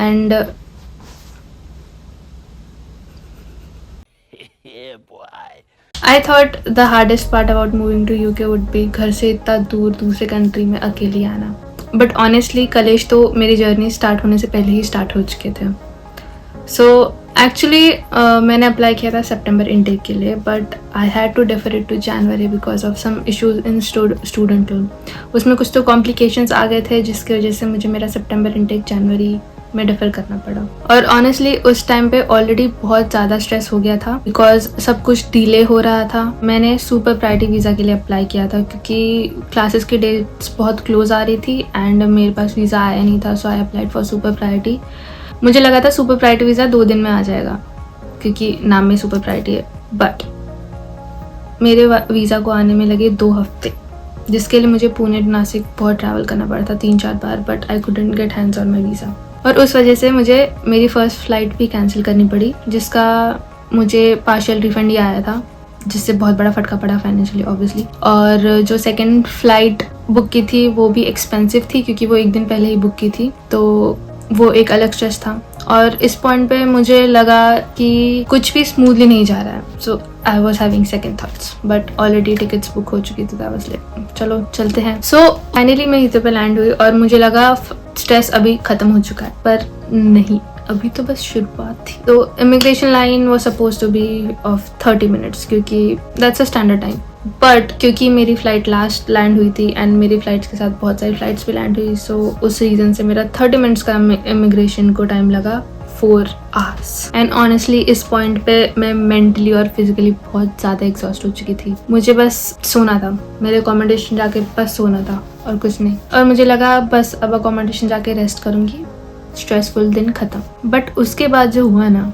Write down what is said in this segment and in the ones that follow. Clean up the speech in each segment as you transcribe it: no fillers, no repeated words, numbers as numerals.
And I thought the hardest part about moving to UK would be घर से इतना दूर दूसरे कंट्री में अकेली आना. बट ऑनेस्टली कलेश तो मेरी जर्नी स्टार्ट होने से पहले ही स्टार्ट हो चुके थे. सो एक्चुअली मैंने अप्लाई किया था सितंबर इनटेक के लिए, but I had to defer it to January because of some issues in student loan. उसमें कुछ तो कॉम्प्लिकेशंस आ गए थे जिसकी वजह से मुझे मेरा सितंबर इनटेक जनवरी में डिफर करना पड़ा. और ऑनेस्टली उस टाइम पे ऑलरेडी बहुत ज़्यादा स्ट्रेस हो गया था बिकॉज सब कुछ डिले हो रहा था. मैंने सुपर प्रायोरिटी वीज़ा के लिए अप्लाई किया था क्योंकि क्लासेस की डेट्स बहुत क्लोज आ रही थी एंड मेरे पास वीज़ा आया नहीं था. So I applied for super priority. मुझे लगा था सुपर प्रायोरिटी वीज़ा 2 दिन में आ जाएगा क्योंकि नाम में सुपर प्रायोरिटी है, बट मेरे वीज़ा को आने में लगे 2 हफ्ते, जिसके लिए मुझे पुणे नासिक बहुत ट्रैवल करना पड़ा था 3-4 बार. But I couldn't get hands on my visa और उस वजह से मुझे मेरी फ़र्स्ट फ़्लाइट भी कैंसिल करनी पड़ी, जिसका मुझे पार्शियल रिफंड ही आया था, जिससे बहुत बड़ा फटका पड़ा फाइनेंशियली ऑब्वियसली. और जो सेकंड फ़्लाइट बुक की थी वो भी एक्सपेंसिव थी क्योंकि वो 1 दिन पहले ही बुक की थी, तो वो एक अलग स्ट्रेस था. और इस पॉइंट पे मुझे लगा कि कुछ भी स्मूथली नहीं जा रहा है. So I was having second thoughts, but already tickets book हो चुकी थी. चलो चलते हैं. सो फाइनली मैं इधर पे लैंड हुई और मुझे लगा स्ट्रेस अभी ख़त्म हो चुका है, पर नहीं, अभी तो बस शुरुआत थी. तो इमिग्रेशन लाइन वो suppose to be of 30 minutes क्योंकि that's a standard time. But क्योंकि मेरी फ़्लाइट लास्ट लैंड हुई थी एंड मेरी फ़्लाइट्स के साथ बहुत सारी फ़्लाइट्स भी लैंड हुई, सो उस रीज़न से मेरा 30 मिनट्स का इमिग्रेशन को टाइम लगा 4 आवर्स. एंड ऑनेस्टली इस पॉइंट पे मैं मेंटली और फिजिकली बहुत ज़्यादा एग्जॉस्ट हो चुकी थी. मुझे बस सोना था, मेरे अकोमोडेशन जाके बस सोना था और कुछ नहीं. और मुझे लगा बस अब अकोमोडेशन जाके रेस्ट करूँगी, स्ट्रेसफुल दिन ख़त्म. बट उसके बाद जो हुआ ना,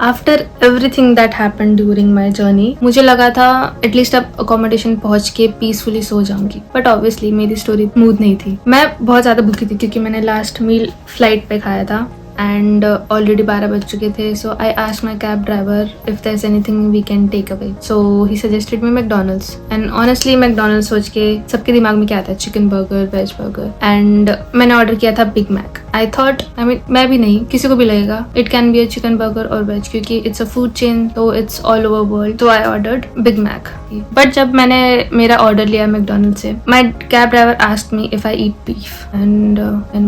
after everything that happened during my journey, मुझे लगा था एटलीस्ट अब अकोमोडेशन पहुंच के पीसफुली सो जाऊंगी. बट ऑब्वियसली मेरी स्टोरी स्मूथ नहीं थी. मैं बहुत ज़्यादा भूखी थी क्योंकि मैंने लास्ट मील फ्लाइट पे खाया था एंड ऑलरेडी 12 बज चुके थे. So I asked my cab driver if there is anything we can take away. So he suggested me McDonald's. And honestly McDonald's सोच के सबके दिमाग में क्या आता है, chicken burger, veg burger. And मैंने ऑर्डर किया था बिग मैक. आई थॉट मैं भी नहीं, किसी को भी लगेगा it can be a chicken burger और वेज क्योंकि इट्स अ फूड चेन, तो इट्स ऑल ओवर वर्ल्ड. तो I ordered Big Mac. But जब मैंने मेरा ऑर्डर लिया मैकडोनल्ड से, my cab driver asked me if I eat beef and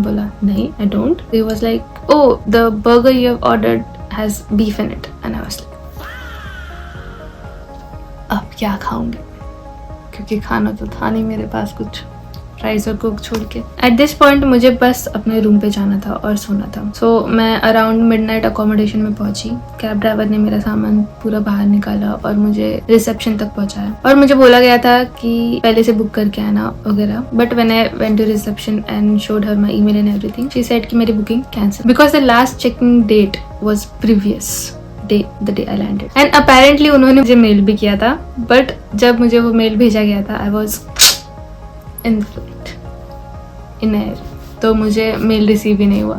बोला नहीं I don't. He was like oh, the burger you have ordered has beef in it. And I was like, अब क्या खाऊंगी क्योंकि खाना तो था नहीं मेरे पास कुछ, राइस और कुक छोड़ के. एट दिस पॉइंट मुझे बस अपने रूम पे जाना था और सोना था. सो मैं अराउंड मिडनाइट अकोमोडेशन में पहुंची. कैब ड्राइवर ने मेरा सामान पूरा बाहर निकाला और मुझे रिसेप्शन तक पहुंचाया. और मुझे बोला गया था कि पहले से बुक करके आना वगैरह. But when I went to reception and showed her my email and everything, she said कि मेरी booking cancel because the last checking date was previous day the day I landed. And apparently उन्होंने मुझे mail भी किया था, but जब मुझे वो मेल भेजा गया था I was in flight in air, तो मुझे मेल रिसीव ही नहीं हुआ.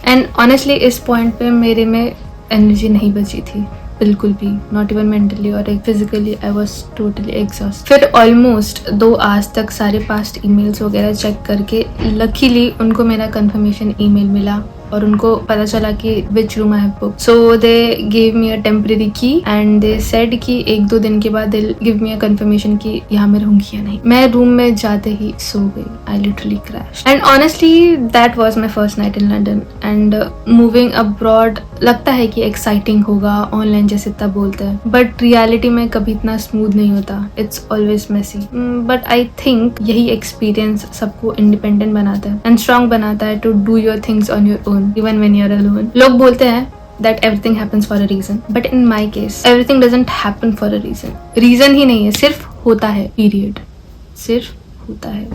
एंड ऑनेस्टली इस पॉइंट पे मेरे में एनर्जी नहीं बची थी बिल्कुल भी, नॉट इवन मेंटली और physically. I was totally exhaust. फिर ऑलमोस्ट 2 आवर्स तक सारे पास्ट ईमेल्स वगैरह चेक करके लकीली उनको मेरा कंफर्मेशन ईमेल मिला और उनको पता चला कि which room I have book. So they give me a temporary की एंड दे सेड कि 1-2 दिन के बाद they give me a confirmation कि यहाँ मैं रहूंगी या नहीं. मैं रूम में जाते ही सो गई. I literally crash. And honestly that was my first night in London. And moving abroad लगता है कि एक्साइटिंग होगा, ऑनलाइन जैसे इतना बोलते हैं, बट रियलिटी में कभी इतना स्मूथ नहीं होता. It's always messy. But I think यही एक्सपीरियंस सबको इंडिपेंडेंट बनाता है एंड स्ट्रांग बनाता है to do your things on your own even when you're alone. लोग बोलते हैं that everything happens for a reason, but in my case everything doesn't happen for a reason. Reason ही नहीं है, सिर्फ होता है, period. सिर्फ होता है.